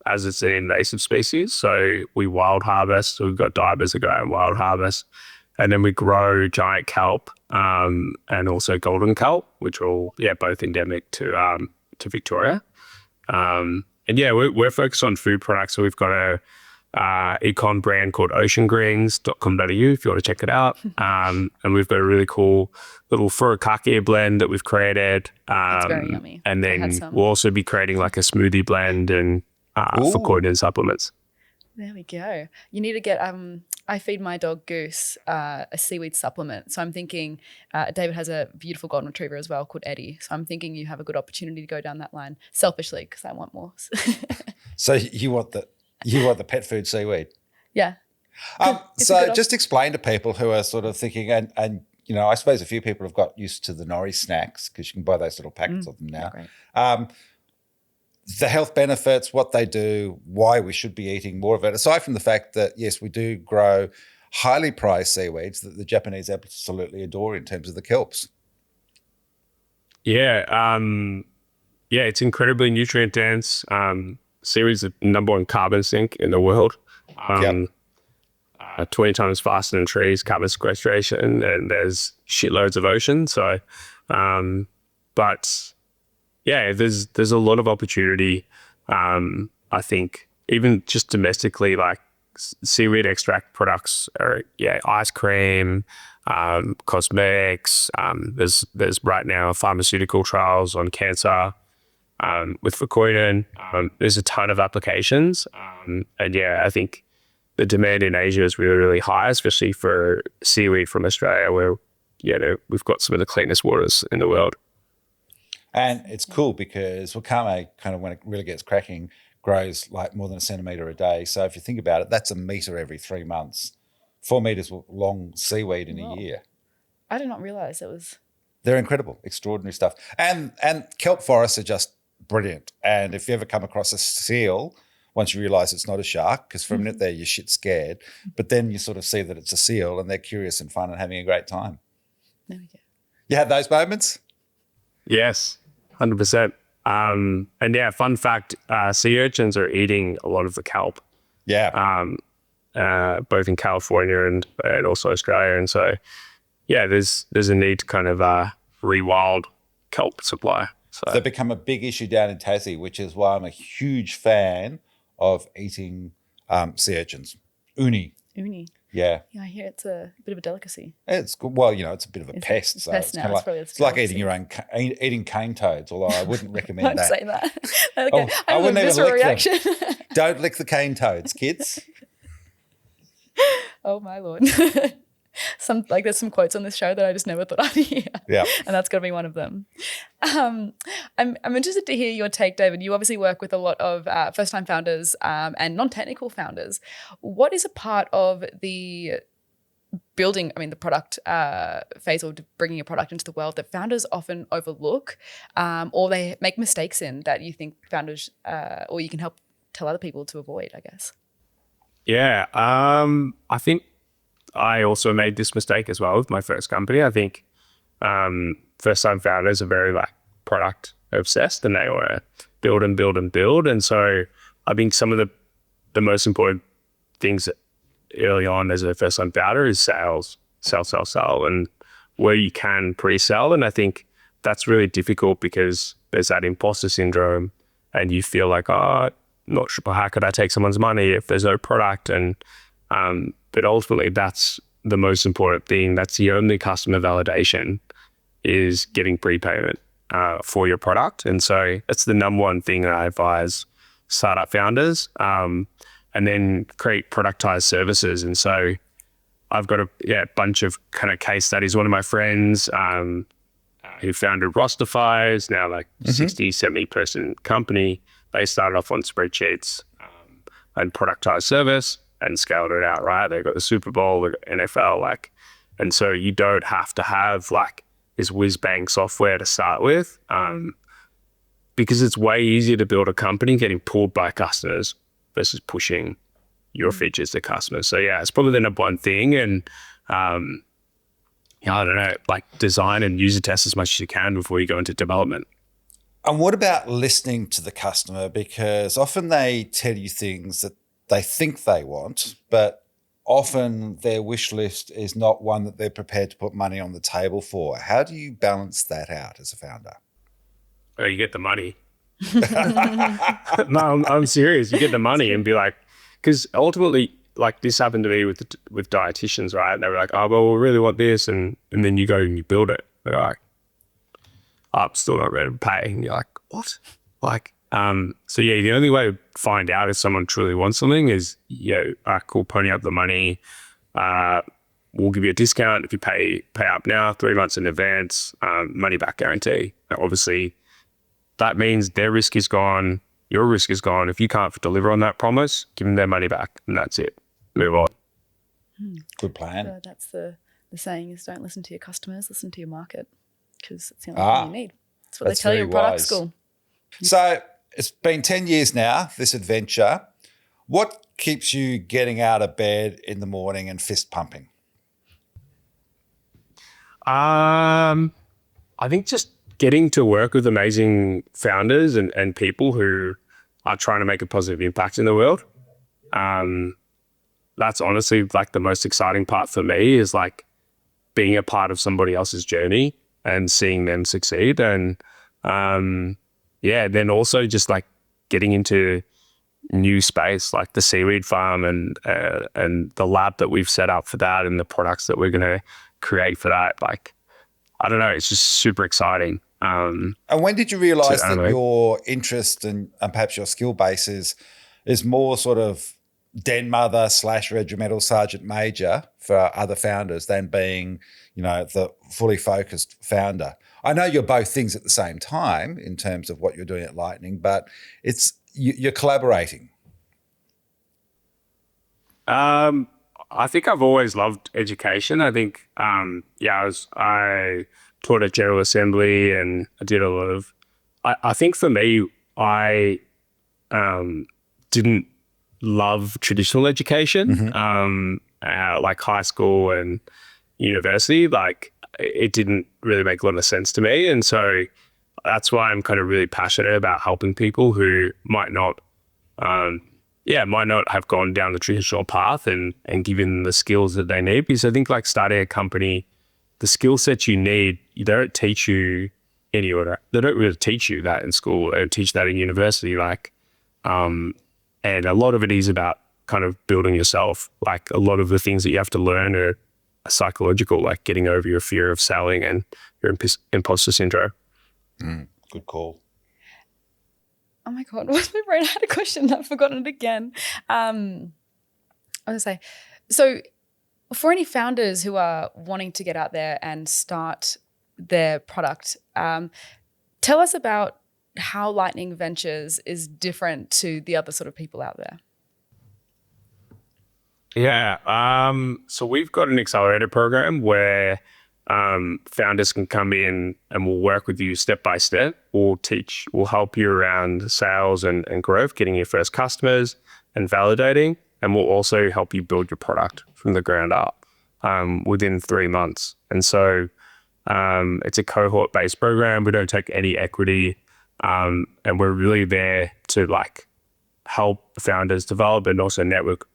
as it's an invasive species. So we wild harvest. So we've got divers that go out and wild harvest. And then we grow giant kelp and also golden kelp, which are all both endemic to Victoria. We're focused on food products. So we've got a econ brand called oceangreens.com.au if you want to check it out. And we've got a really cool little furikake blend that we've created. It's very yummy. And then we'll also be creating like a smoothie blend and for coordinated supplements. There we go. You need to get, I feed my dog Goose a seaweed supplement. So I'm thinking, David has a beautiful golden retriever as well called Eddie. So I'm thinking you have a good opportunity to go down that line selfishly because I want more. So you want the pet food seaweed? Yeah. So just explain to people who are sort of thinking, and you know, I suppose a few people have got used to the nori snacks because you can buy those little packets of them now. The health benefits, what they do, why we should be eating more of it. Aside from the fact that, yes, we do grow highly prized seaweeds that the Japanese absolutely adore in terms of the kelps. Yeah. It's incredibly nutrient dense. Seaweed's the number one carbon sink in the world. 20 times faster than trees, carbon sequestration, and there's shitloads of ocean. So, there's a lot of opportunity. I think even just domestically, like seaweed extract products are, ice cream, cosmetics. There's right now pharmaceutical trials on cancer with Fucoidan. There's a ton of applications. I think the demand in Asia is really, really high, especially for seaweed from Australia, where we've got some of the cleanest waters in the world. And it's cool because wakame, kind of when it really gets cracking, grows like more than a centimetre a day. So if you think about it, that's a metre every 3 months. 4 metres long seaweed in a year. I did not realise it was. They're incredible, extraordinary stuff. And kelp forests are just brilliant. And if you ever come across a seal, once you realise it's not a shark, because for a minute there you're shit scared, but then you sort of see that it's a seal and they're curious and fun and having a great time. There we go. You had those moments? Yes, 100%. And yeah, fun fact, sea urchins are eating a lot of the kelp, Yeah. both in California and also Australia. And so, yeah, there's a need to kind of rewild kelp supply. So They've become a big issue down in Tassie, which is why I'm a huge fan of eating sea urchins. Uni. Uni. Yeah. Yeah, I hear it's a bit of a delicacy. It's good. Well, it's a bit of a pest. It's So pest it's now. kind of It's like, probably it's like delicacy. eating your own, eating cane toads, although I wouldn't recommend Don't that. say that. Oh, I I have a wouldn't even visceral lick them. reaction. Don't lick the cane toads, kids. Oh my lord. There's some quotes on this show that I just never thought I'd hear. Yeah. And that's got to be one of them. I'm interested to hear your take, David. You obviously work with a lot of first-time founders and non-technical founders. What is a part of the building, the product phase or bringing a product into the world that founders often overlook or they make mistakes in that you think founders or you can help tell other people to avoid, I guess? yeah, I think I also made this mistake as well with my first company. I think first-time founders are very product obsessed and they want to build and build and build. And so I think some of the most important things early on as a first-time founder is sales, sell, and where you can pre-sell. And I think that's really difficult because there's that imposter syndrome and you feel like, not sure how could I take someone's money if there's no product. And but ultimately that's the most important thing. That's the only customer validation is getting prepayment for your product. And so that's the number one thing that I advise startup founders. And then create productized services. And so I've got a bunch of kind of case studies. One of my friends who founded Rostify is now 60, 70 person company. They started off on spreadsheets and productized service and scaled it out, right? They got the Super Bowl, the NFL, and so you don't have to have this whiz bang software to start with because it's way easier to build a company getting pulled by customers versus pushing your features to customers. So yeah, it's probably the number one thing. And I don't know, design and user test as much as you can before you go into development. And what about listening to the customer? Because often they tell you things that they think they want, but often their wish list is not one that they're prepared to put money on the table for. How do you balance that out as a founder? Oh, you get the money. No, I'm serious. You get the money and be because ultimately, this happened to me with dietitians, right? And they were like, oh, well, we really want this. And then you go and you build it. They're like, I'm still not ready to pay. And you're like, what? So yeah, the only way to find out if someone truly wants something is, cool, pony up the money. We'll give you a discount if you pay up now, 3 months in advance, money back guarantee. Now, obviously, that means their risk is gone, your risk is gone. If you can't deliver on that promise, give them their money back, and that's it. Move on. Good plan. So that's the saying is don't listen to your customers, listen to your market, because it's the only thing you need. That's what they tell you in product school. So it's been 10 years now, this adventure. What keeps you getting out of bed in the morning and fist pumping? I think just getting to work with amazing founders and people who are trying to make a positive impact in the world. That's honestly the most exciting part for me is being a part of somebody else's journey and seeing them succeed. And then also just getting into new space like the seaweed farm and the lab that we've set up for that and the products that we're going to create for that. I don't know, it's just super exciting. And when did you realise that your interest and perhaps your skill base is more sort of den mother / regimental sergeant major for other founders than being, the fully focused founder? I know you're both things at the same time in terms of what you're doing at Lightning, but you're collaborating. I think I've always loved education. I think, I taught at General Assembly and I did a lot of, I think for me, I didn't love traditional education, like high school and university. It didn't really make a lot of sense to me. And so that's why I'm kind of really passionate about helping people who might not have gone down the traditional path and given them the skills that they need. Because I think like starting a company, the skill sets you need, they don't teach you any order. They don't really teach you that in school. They don't teach that in university. And a lot of it is about kind of building yourself. Like a lot of the things that you have to learn are psychological, like getting over your fear of selling and your imposter syndrome. Good call. Oh my God, what's my brain? I had a question. I've forgotten it again. I was going to say, so for any founders who are wanting to get out there and start their product, tell us about how Lightning Ventures is different to the other sort of people out there. Yeah. So we've got an accelerator program where founders can come in and we'll work with you step by step. We'll help you around sales and growth, getting your first customers and validating. And we'll also help you build your product from the ground up within 3 months. And so it's a cohort-based program. We don't take any equity. And we're really there to like help founders develop and also network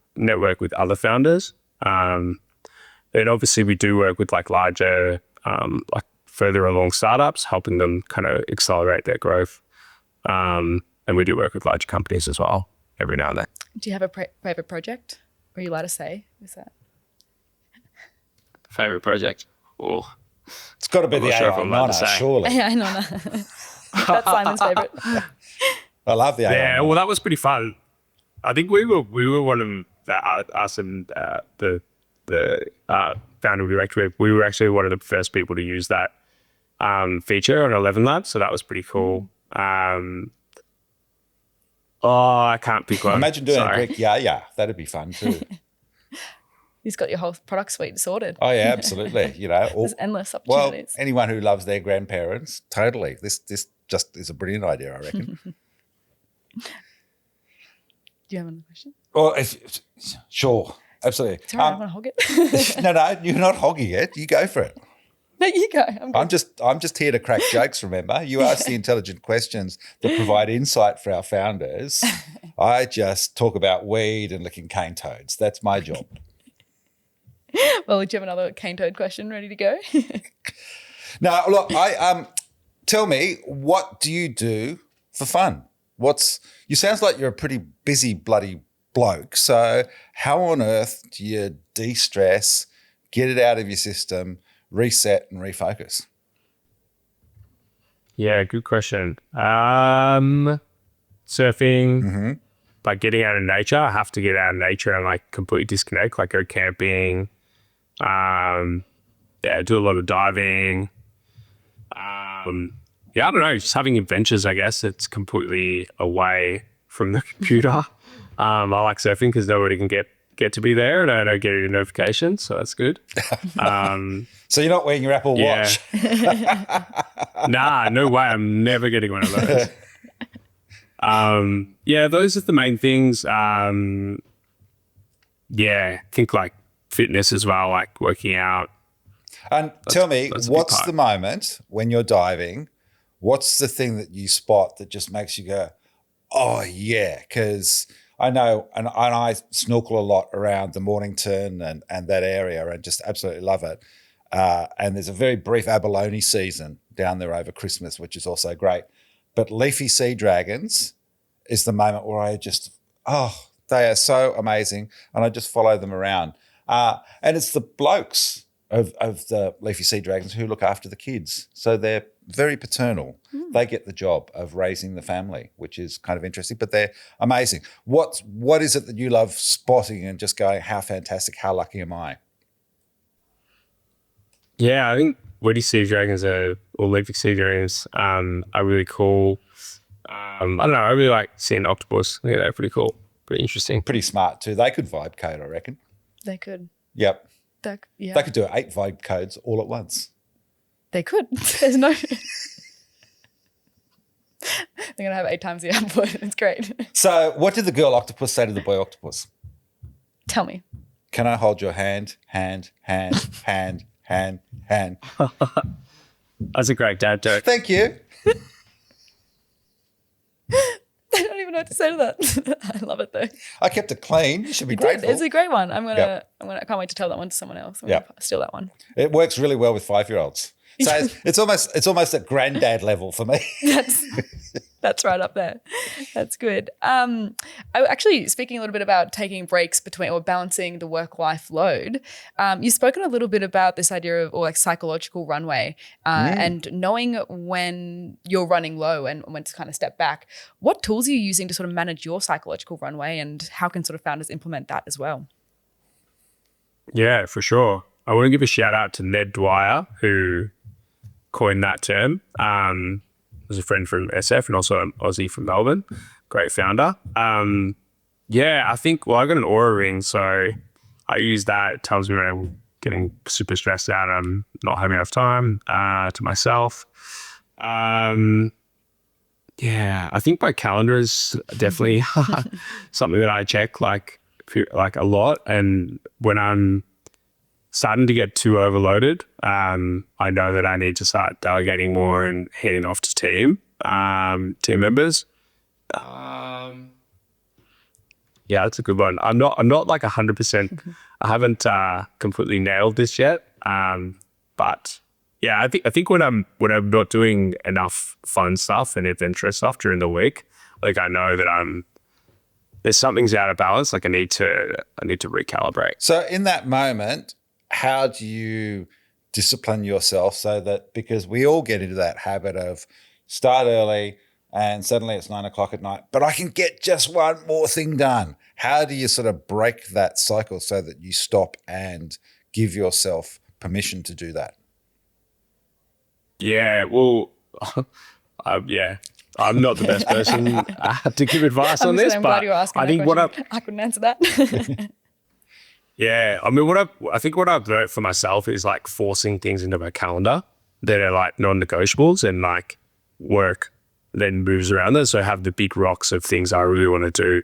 with other founders. And obviously we do work with like larger, like further along startups, helping them kind of accelerate their growth. And we do work with larger companies as well every now and then. Do you have a favorite project? Are you allowed to say? Is that Favorite project? Oh, It's got to be I'm the not sure if AI I'm allowed to Nana, say. surely. Yeah, I know. That's Simon's favorite. I love the AI yeah. Nana. Well, that was pretty fun. I think we were one of us and the founder we worked with. We were actually one of the first people to use that feature on 11 Labs, so that was pretty cool. I can't pick one. Imagine doing Sorry. a Greek yeah. That'd be fun too. He's got your whole product suite sorted. Oh yeah, absolutely. There's endless well, opportunities. anyone who loves their grandparents, totally. This just is a brilliant idea, I reckon. Do you have another question? Well, sure, absolutely. Sorry, I want to hog it. No, you're not hogging it. You go for it. No, you go. I'm good. I'm just here to crack jokes. Remember, you ask the intelligent questions that provide insight for our founders. I just talk about weed and licking cane toads. That's my job. Well, do you have another cane toad question ready to go? Now, look, tell me, what do you do for fun? You sounds like you're a pretty busy bloody bloke. So how on earth do you de-stress, get it out of your system, reset and refocus? Yeah, good question. Surfing, like getting out of nature. I have to get out of nature and like completely disconnect, like go camping. Do a lot of diving. I don't know, just having adventures, I guess. It's completely away from the computer. I like surfing because nobody can get to be there and I don't get any notifications, so that's good. So you're not wearing your Apple Watch? Nah, no way. I'm never getting one of those. Those are the main things. I think like fitness as well, like working out. And tell me, what's the moment when you're diving, what's the thing that you spot that just makes you go, oh yeah, because I know, and I snorkel a lot around the Mornington and that area and just absolutely love it. And there's a very brief abalone season down there over Christmas, which is also great. But leafy sea dragons is the moment where I just, they are so amazing. And I just follow them around. And it's the blokes of the leafy sea dragons who look after the kids. So they're very paternal. They get the job of raising the family, which is kind of interesting, but they're amazing. What is it that you love spotting and just going, how fantastic, how lucky am I? Yeah, I think woody sea dragons or leafy sea dragons are really cool. I don't know, I really like seeing octopus. I think they're pretty cool, pretty interesting. Pretty smart too. They could vibe code, I reckon. They could. Yep. Yeah. They could do 8 vibe codes all at once. They could. There's no... They're going to have 8 times the output. It's great. So what did the girl octopus say to the boy octopus? Tell me. Can I hold your hand? Hand. That's a great dad joke. Thank you. I don't even know what to say to that. I love it though. I kept it clean. You should be You did. grateful. It's a great one. I can't wait to tell that one to someone else. I'm Yep. gonna steal that one. It works really well with 5-year-olds. So it's almost at granddad level for me. That's right up there. That's good. I actually, speaking a little bit about taking breaks between or balancing the work-life load, you've spoken a little bit about this idea of, or like psychological runway and knowing when you're running low and when to kind of step back. What tools are you using to sort of manage your psychological runway, and how can sort of founders implement that as well? Yeah, for sure. I want to give a shout out to Ned Dwyer, who coined that term. Was a friend from SF and also an Aussie from Melbourne. Great founder. I think, I got an Aura ring, so I use that. It tells me when I'm getting super stressed out, I'm not having enough time to myself. I think my calendar is definitely something that I check like a lot. And when I'm starting to get too overloaded, I know that I need to start delegating more and heading off to team members. That's a good one. I'm not like 100%. I haven't completely nailed this yet. But yeah, I think when I'm not doing enough fun stuff and adventurous stuff during the week, like I know that there's something's out of balance. Like I need to recalibrate. So in that moment, how do you discipline yourself so that, because we all get into that habit of start early and suddenly it's 9 o'clock at night, but I can get just one more thing done. How do you sort of break that cycle so that you stop and give yourself permission to do that? Yeah, well, I'm not the best person to give advice on this, I'm but glad you were asking I think I couldn't answer that. Yeah, I mean, I think what I've learned for myself is like forcing things into my calendar that are like non-negotiables, and like work then moves around there. So I have the big rocks of things I really want to do,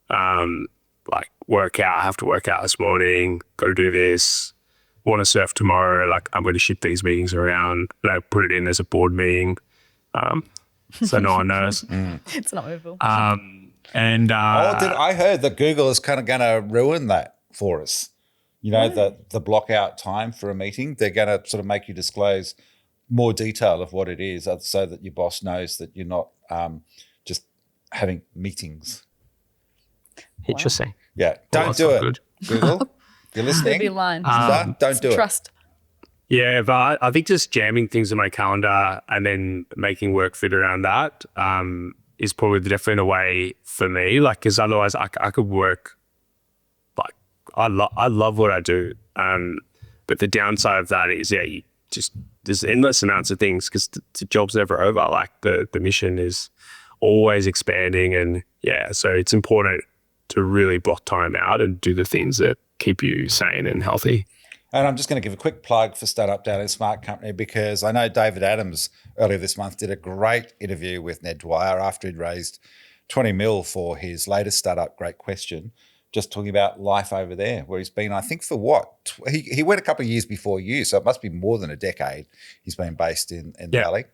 like work out. I have to work out this morning. Got to do this. Want to surf tomorrow. Like I'm going to shift these meetings around. And I put it in as a board meeting, so no one knows. It's not movable. I heard that Google is kind of going to ruin that for us. You know, the block out time for a meeting, they're going to sort of make you disclose more detail of what it is so that your boss knows that you're not just having meetings. Interesting. Yeah. Don't do it. Good. Google, you're listening. Maybe line. Don't do it. Trust. Yeah, but I think just jamming things in my calendar and then making work fit around that is probably definitely a way for me. Like, because otherwise I could work. I love what I do, but the downside of that is, there's endless amounts of things because the job's never over. Like the mission is always expanding, and so it's important to really block time out and do the things that keep you sane and healthy. And I'm just going to give a quick plug for Startup Daily Smart Company, because I know David Adams earlier this month did a great interview with Ned Dwyer after he'd raised 20 mil for his latest startup, Great Question. Just talking about life over there, where he's been, I think, for what? He went a couple of years before you, so it must be more than a decade he's been based in the Valley.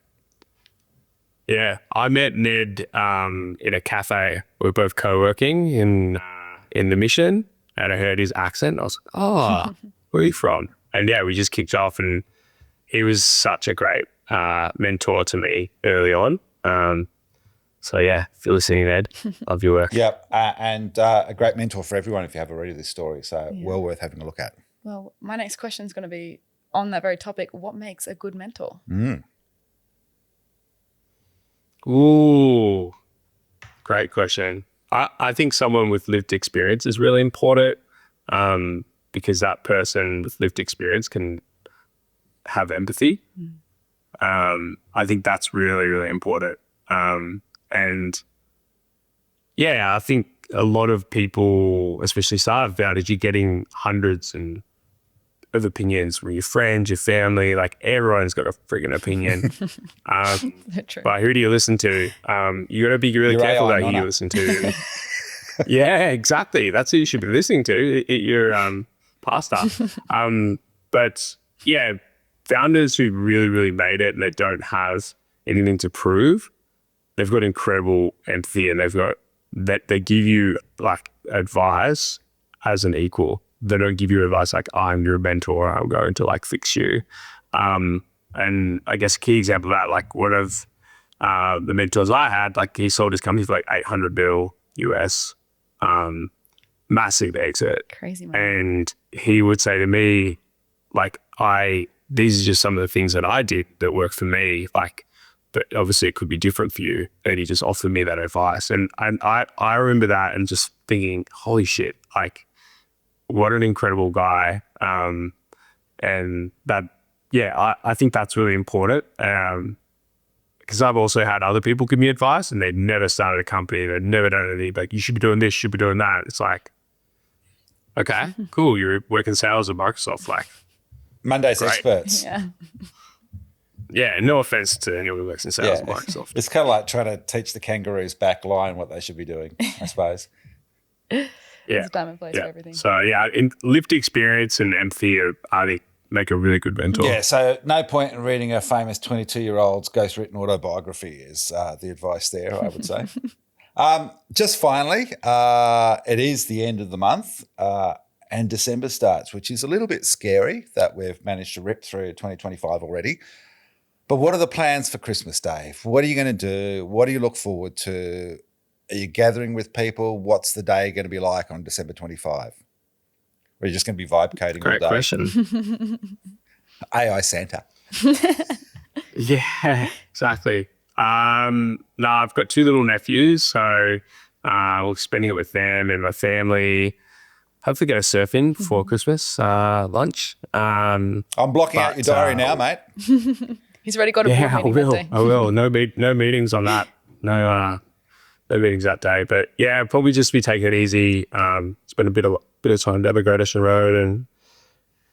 Yeah, I met Ned in a cafe. We were both co-working in the mission, and I heard his accent. I was like, oh, where are you from? And we just kicked off, and he was such a great mentor to me early on. So if you're listening, Ed, love your work. Yep, and a great mentor for everyone if you haven't read this story. So well worth having a look at. Well, my next question is going to be on that very topic. What makes a good mentor? Ooh, great question. I think someone with lived experience is really important, because that person with lived experience can have empathy. I think that's really, really important. And I think a lot of people, especially startup founders, you're getting hundreds of opinions from your friends, your family. Like everyone's got a freaking opinion. But who do you listen to? You got to be really careful about who you listen to. Yeah, exactly. That's who you should be listening to. Your pastor. But founders who really, really made it and they don't have anything to prove, they've got incredible empathy, and they give you like advice as an equal. They don't give you advice like, I'm your mentor, I'm going to like fix you. And I guess a key example of that, like one of the mentors I had, like he sold his company for like 800 mil US, massive exit. Crazy money. And he would say to me, like, these are just some of the things that I did that worked for me. Like, but obviously it could be different for you. And he just offered me that advice. And I remember that and just thinking, holy shit, like, what an incredible guy. And that, yeah, I think that's really important. Because I've also had other people give me advice and they'd never started a company. They'd never done anything. Like, you should be doing this, you should be doing that. It's like, okay, cool. You're working sales at Microsoft. Like, Monday's great. experts. Yeah. Yeah, no offense to anyone who works in sales at Yeah. Microsoft. It's kind of like trying to teach the kangaroos back line what they should be doing, I suppose. Yeah. There's a time and place Yeah. for everything. So yeah, lived experience and empathy, I think, make a really good mentor. Yeah, so no point in reading a famous 22-year-old's ghostwritten autobiography is the advice there, I would say. Just finally, it is the end of the month and December starts, which is a little bit scary that we've managed to rip through 2025 already. But what are the plans for Christmas, Dave? What are you going to do? What do you look forward to? Are you gathering with people? What's the day going to be like on December 25? Or are you just going to be vibe coding all Great day? question. AI Santa. Yeah, exactly. No, I've got 2 little nephews, so we're spending it with them and my family. Hopefully go surfing for Christmas lunch. I'm blocking out your diary now, mate. He's already got a board meeting that day. I will. No meetings on that. No meetings that day. But yeah, probably just be taking it easy. Spend a bit of time down the Great Ocean Road and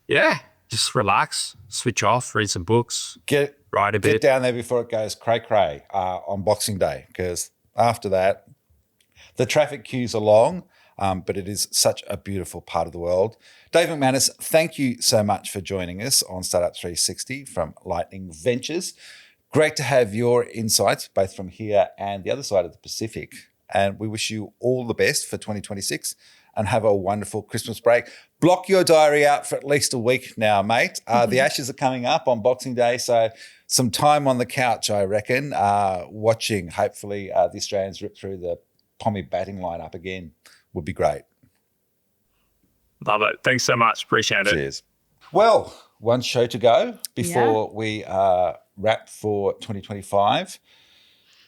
yeah, just relax, switch off, read some books, ride a bit. Get down there before it goes cray-cray on Boxing Day, because after that, the traffic queues are long, but it is such a beautiful part of the world. Dave McManus, thank you so much for joining us on Startup 360 from Lightning Ventures. Great to have your insights, both from here and the other side of the Pacific. And we wish you all the best for 2026 and have a wonderful Christmas break. Block your diary out for at least a week now, mate. The Ashes are coming up on Boxing Day, so some time on the couch, I reckon, watching, hopefully, the Australians rip through the Pommy batting lineup again would be great. Love it. Thanks so much. Appreciate it. Cheers. Well, one show to go before we wrap for 2025.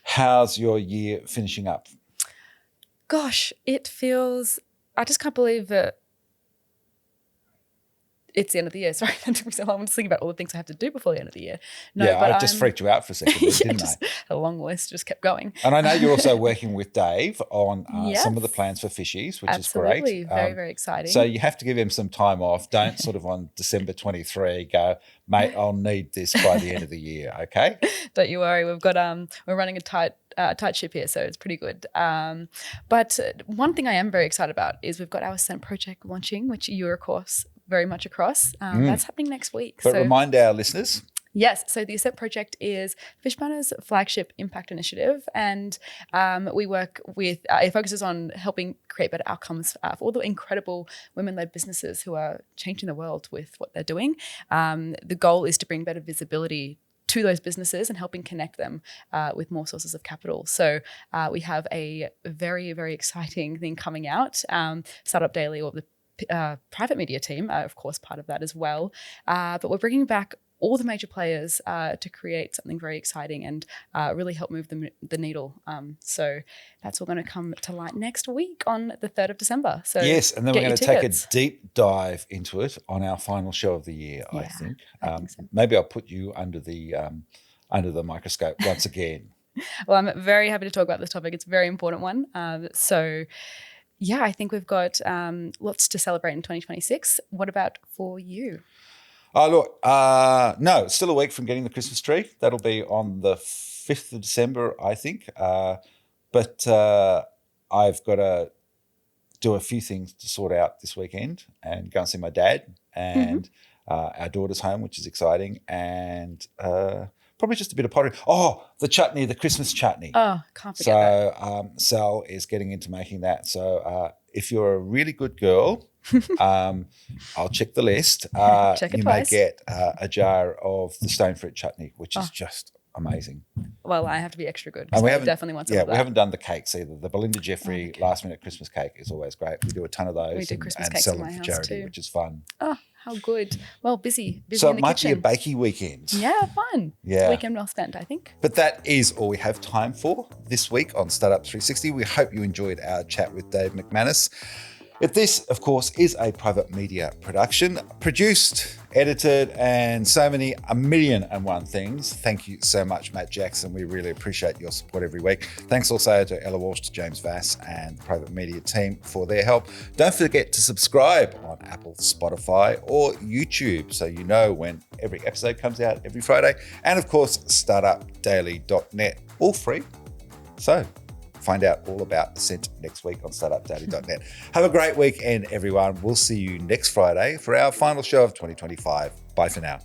How's your year finishing up? Gosh, it feels, I just can't believe that it's the end of the year. Sorry, that took me so long. I'm just thinking about all the things I have to do before the end of the year. No, Yeah, but I just freaked you out for a second, didn't I? A long list just kept going. And I know you're also working with Dave on Yes. some of the plans for Fishies, which Absolutely. is great. Very, very exciting. So you have to give him some time off. Don't sort of on December 23 go, mate, I'll need this by the end of the year, okay? Don't you worry. We've got we're running a tight ship here, so it's pretty good. But one thing I am very excited about is we've got our Ascent project launching, which you're of course very much across. That's happening next week. But remind our listeners. Yes, so the Ascent project is Fishburner's flagship impact initiative, and we work with, it focuses on helping create better outcomes for all the incredible women-led businesses who are changing the world with what they're doing. The goal is to bring better visibility to those businesses and helping connect them with more sources of capital. So we have a very, very exciting thing coming out. Startup Daily, or the private media team are of course part of that as well. But we're bringing back all the major players to create something very exciting and really help move the needle. So that's all going to come to light next week on the 3rd of December. So yes, and then we're going to take a tickets. deep dive into it on our final show of the year, I think. I think so. Maybe I'll put you under the microscope once again. Well, I'm very happy to talk about this topic. It's a very important one. So yeah, I think we've got lots to celebrate in 2026. What about for you? Oh, look, no, it's still a week from getting the Christmas tree. That'll be on the 5th of December, I think. But I've got to do a few things to sort out this weekend and go and see my dad, and our daughter's home, which is exciting, and probably just a bit of pottery. Oh, the chutney, the Christmas chutney. Oh, can't forget that. So Sal is getting into making that. So if you're a really good girl, I'll check the list. Check it you may twice. get a jar of the stone fruit chutney, which is just amazing. Well, I have to be extra good. And So we I haven't definitely want some yeah, of that. we haven't done the cakes either. The Belinda Jeffrey last minute Christmas cake is always great. We do a ton of those We do Christmas and cakes sell in them my for house charity, too. which is fun. Oh, how good. Well, busy So in it the might kitchen. be a bakey weekend. Yeah, fun. Yeah. Weekend well spent, I think. But that is all we have time for this week on Startup 360. We hope you enjoyed our chat with Dave McManus. This, of course, is a private media production, produced, edited, and a million and one things. Thank you so much, Matt Jackson. We really appreciate your support every week. Thanks also to Ella Walsh, to James Vass, and the private media team for their help. Don't forget to subscribe on Apple, Spotify, or YouTube so you know when every episode comes out every Friday. And of course, startupdaily.net, all free. So find out all about Ascent next week on startupdaily.net. Have a great weekend, everyone. We'll see you next Friday for our final show of 2025. Bye for now.